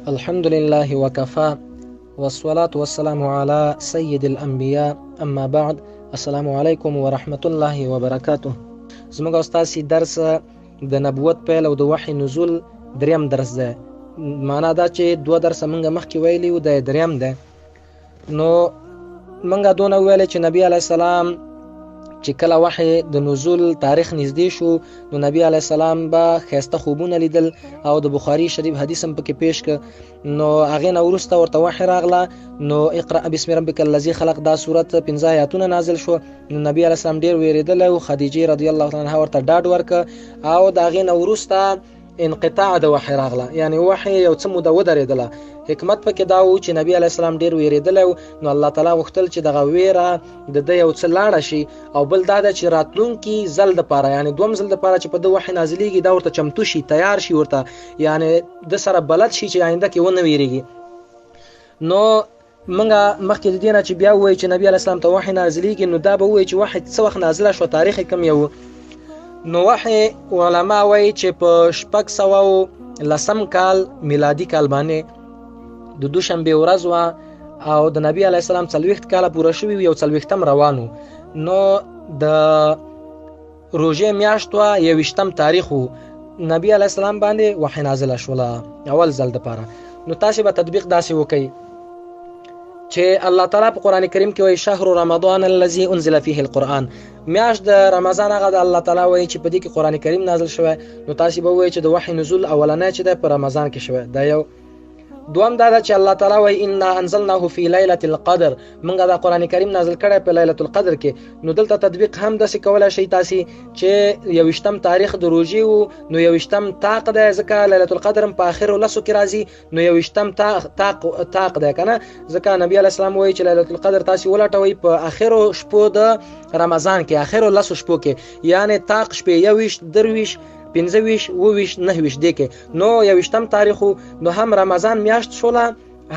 الحمد لله وكفى والصلاة والسلام على سيد الأنبياء أما بعد. السلام علیکم ورحمت الله وبرکاته. زموږ استاسي درس د نبوت پیل او د وحی نزول دریم درس ده. معنا دا چې دوه درس موږ مخکې ویلي و د دریم ده. نو موږ دونه ویل چې نبی علی السلام چې کله وحی د نزول تاریخ نږدې شو نو نبی علی السلام به ښایسته خوبونه لیدل او د بخاری شریف حدیث هم پکې پیش ک. نو هغې نه وروسته ورته وحی راغله. نو اقرأ بسم ربک الذی خلق دا سورت 15 آیاتونه نازل شو. نو نبی علی السلام ډیر ویریدلی او خدیجه رضی الله تعالی عنها ورته ډاډ ورکه او د هغې نه وروسته انقطاع د وحی راغله، یعنی وحی یو څه موده ودرېدله. حکمت پکې دا و چې نبی علیه السلام ډیر ویریدلی نو الله تعالی غوښتل چې دغه ویره د ده یو څه لاړه شي، او بل دا ده چې راتلونکي ځل دپاره، یعنی دوم ځل دپاره چې په ده وحی نازلیږي دا ورته چمتو شي، تیار شي، ورته یعنی د سره بلد شي چې آینده کې ونه ویریږي. نو منګه مخکې د دې نه چې بیا ووایي چې نبی علیه السلام ته وحی نازلیږي نو دا به ووایي چې وحی څه وخت نازله شوه، تاریخ یې کم یو. نو وحی علما وایي چې په 610 کال میلادي کال باندې د دوشنبې ورځ وه او د نبی علیه السلام 40 کاله پوره شوي یو 40م روان. نو د روژې میاشت وه 21 تاریخ و. نبی علیه السلام باندې وحی نازله شوله اول ځل دپاره. نو تاسې به تطبیق داسې وکئ چې الله تعالی په قرآن کریم کې وایي شهر رمضان الذي انزل فيه القرآن، میاشت د رمضان هغه د الله تعالی وایي چې په دې کې قرآن کریم نازل شوی. نو تاسې به وایي چې د وحی نزول اولنی چې دی په رمضان کې شوی. دا یو. دوم دا ده چې الله تعالی وایي انا انزلناه فی لیلة القدر، موږ دا قرآن کریم نازل کړی په لیلة القدر کې. نو دلته تطبیق هم داسې کولی شئ تاسې چې 21 تاریخ د روژې و نو 21 طاق دی، ځکه لیلة القدر هم په آخرو لسو کې راځي. نو 21 طاق دی که نه، ځکه نبی علیه السلام وایي چې لیلة القدر تاسې ولټوئ په آخرو شپو د رمضان کې، آخرو لسو شپو کې، یعنی طاق شپې 21 23 25 29 29 دی کې. نو 21 تاریخ نو هم رمضان میاشت شوله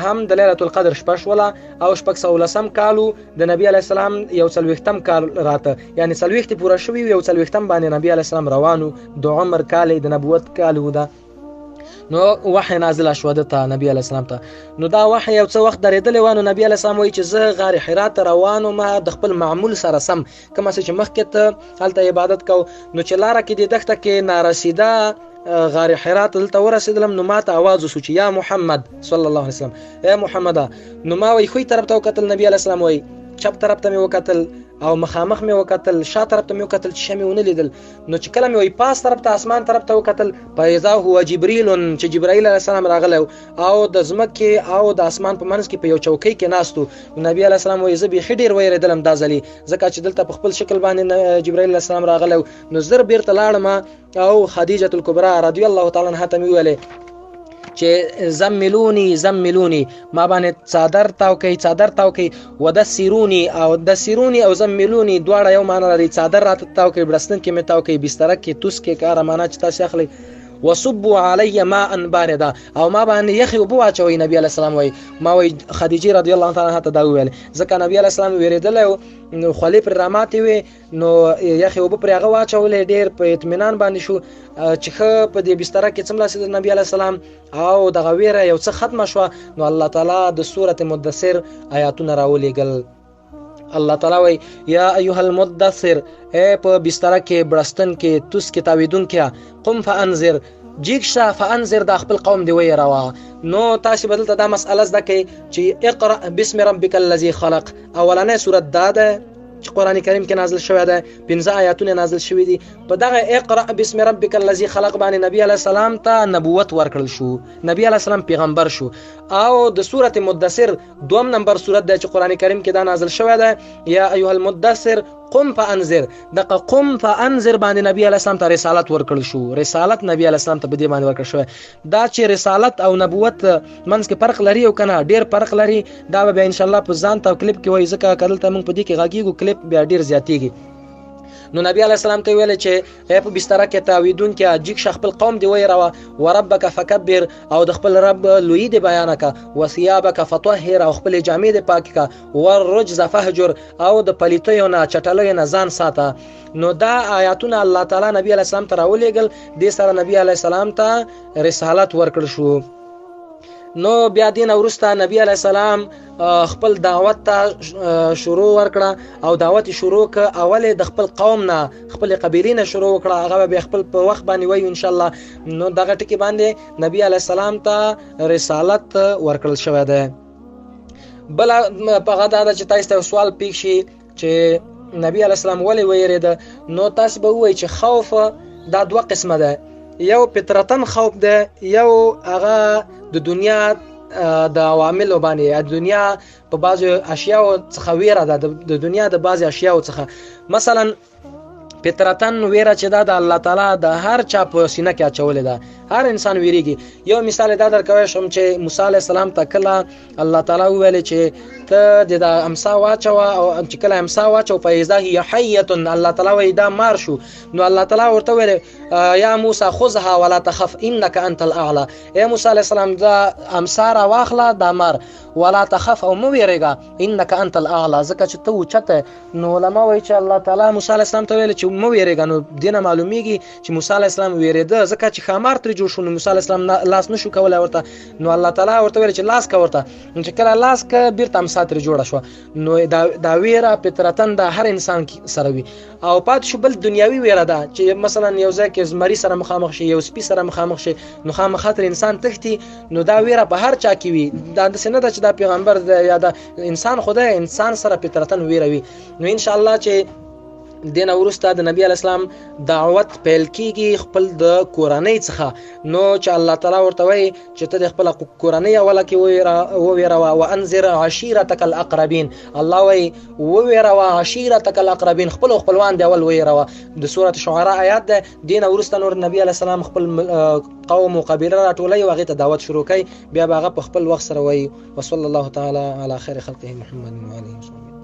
هم د لیلة القدر شپه شوله او 610 کالو د نبی علیه السلام یو 40م کال راته، یعنی 40 پوره شوي یو 40م باندې نبی علیه السلام روانو. د عمر کال د نبوت کال و ده. نو وحی نازله شوه ده ته نبی علیه السلام ته. نو دا وحی یو څه وخت درېدلی و. نو نبی علیه السلام وایي چې زه غار حرا ته روان وم د خپل معمول سره سم، کومه چې مخکې ته هلته عبادت کو. نو چې لاره کې د دښته کې نارسیده غار حرا ته دلته ورسېدلم نو ما ته آواز وسو چې یا محمد صلی الله علیه وسلم، ای محمده. نو ما وایي ښوی طرف ته وکتل، نبی علیه السلام وایي چپ طرف ته مې وکتل او مخامخ مې وکتل، شا طرف ته مې وکتل چې شه مې ونه لیدل. نو چې کله مې وایي پاس طرف ته اسمان طرف ته وکتل فاذا هو جبریل، چې جبرائیل علیه السلام راغلی او د ځمکې او د اسمان په منځ کې په یو چوکۍ کې ناست و. نبی علیه السلام وایي زه بیخي ډېر ویرېدلم دا ځلې، ځکه چې دلته په خپل شکل باندې جبرائیل علیه السلام راغلی. نو زر بیرته لاړم او خدیجة الکبرا رضی الله تعالی عنها ته مې وویلې چې زملونی ما باندې څادر تاو کوي ودسرونی او زملونی دواړه یو معنی لري. څادر راته تاو کوي، بړستن کې مې تاو کوي، بستره کې توس کې کاره معنا چې تاسې اخلئ. وصبوا علی ماء باردا او ما باندې یخي اوبه واچوئ. نبی علیه السلام وایي ما وایي خدیجه رضی الله تعالی عنها ته دا وویل، ځکه نبی علیه السلام ویرېدلی و نو خولې پرې راماتې وې نو یخي اوبه پرې هغه واچولې. ډېر په اطمینان باندې شو چې ښه په دې بستره کې څملاستېد نبی علیه السلام او دغه ویره یو څه ختمه شوه. نو الله تعالی د سورت مدثر آیاتونه راولېږل. الله تعالی وایي یا ایها المدثر، ای په بستره کې بړستن کې توس کې تاویدونکیه، قم فانذر، جیګ شه فانذر، دا خپل قوم دی ویروه. نو تاسې به دلته دا مسئله زده کوئ چې اقرأ بسم ربک الذی خلق اولنی صورت دا ده چې قرآن کریم کې نازل شوی ده، 15 آیاتونه نازل شوي دي. په دغه اقرأ بسم ربک الذی خلق باندې نبی علیه السلام ته نبوت ورکړل شو، نبی علیه السلام پیغمبر شو. او د سورت مدثر 2 نمبر صورت ده چې قرآن کریم کې دا نازل شوی ده یا ایها المدثر قم فانذر. دغه قم فانذر باندې نبی علیه السلام ته رسالت ورکړل شو. رسالت نبی علیه السلام ته په دې باندې ورکړل شوی. دا چې رسالت او نبوت منځ کې فرق لري او کنه ډېر فرق لري، دا به ان شاء الله په ځان ته کلیپ کې وایي، ځکه کله موږ په دې کې غږیږو کلیپ بیا ډېر زیاتېږي. نو نبی علیه السلام ته ویل چې په بستره کې تاویدونکې جګ شه، خپل قوم دی ویروه، وربک فکبر او د خپل رب لوی دی بیان کا، وثيابک فطهر او خپل جامې دی پاک کا، والرجز فهجر او د پلیتیو نه چټلیو نه ځان ساته. نو دا آیاتونه الله تعالی نبی علیه السلام ته راولېږل، دې سره نبی علیه السلام ته رسالت ورکړل شو. نو بیا دین وروسته نبی علیه السلام خپل دعوت ته شروع ورکړه او دعوت شروع ک اول د خپل قوم نه خپل قبیلې نه شروع وکړه هغه به خپل په وخت باندې وایو ان شاء الله نو دغه ټکی باندې نبی علیه السلام ته رسالت ورکړل شوی دی بل په غدا د چې تاسو ته سوال پیښ شي چې نبی علیه السلام ولې ویریده نو تاسو به وایي چې خوف دا دوه قسمه ده یو فطرتن خوف ده یو هغه د دنیا د عوامل باندې د دنیا په بعضو اشیاء څخه ویره ده د دنیا د بعضو اشیاء څخه مثلا فطرتن ویره چې دا د الله تعالی د هر چا په سینه کې اچولې ده هر انسان ویریږي یو مثال دا درکوي شم چې موسی علی السلام ته کله الله تعالی ویل چې ته د امسا واچو او چې کله امسا واچو فایزا هي حیه الله تعالی وی دا مار شو نو الله تعالی ورته ویل یا موسی خذها ولا تخف انك انت الاعلى اے موسی علی السلام دا امسا را واخله دا مار ولا تخف او مو ویریږه انك انت الاعلى ځکه چې ته اوچته نو علماء وی چې الله تعالی موسی علی السلام ته ویل چې مو ویریږه نو دینه معلومیږي چې موسی علی السلام ویریده ځکه چې خمار تر جوړ شو نو موسی علی السلام لاس نشو کولای ورته نو الله تعالی ورته ویل چې لاس کا ورته چې کله لاس کا بیرته امساتر جوړه شو نو دا ویره فطرتن د هر انسان سره وي او پات شو بل دنیاوی ویره ده چې مثلا یو ځای کې زمری سره مخامخ شي یو سپي سره مخامخ شي نو خامخاطر انسان تختی نو دا ویره په هر چا کې وي دا د سینه ده چې دا پیغمبر یا د انسان خدای انسان سره فطرتن ویره وي نو ان شاء الله چې دین ورسته د نبی علی السلام دعوت پیل کیږي خپل د کورنۍ څخه نو چې الله تعالی ورته وایي چې ته د خپل کورنۍ اوله کې وویره وانذر عشیرتک الاقربین الله وایي وویره عشیرتک الاقربین خپلوان دی اول ویره د سوره شعراء آیات ده دین ورسته نور نبی علی السلام خپل قوم او قبیله راټولوي او هغه ته دعوت شروع کوي بیا هغه په خپل وخت سره وایي وصلی الله تعالی علی خیر خلقه محمد و علیه وسلم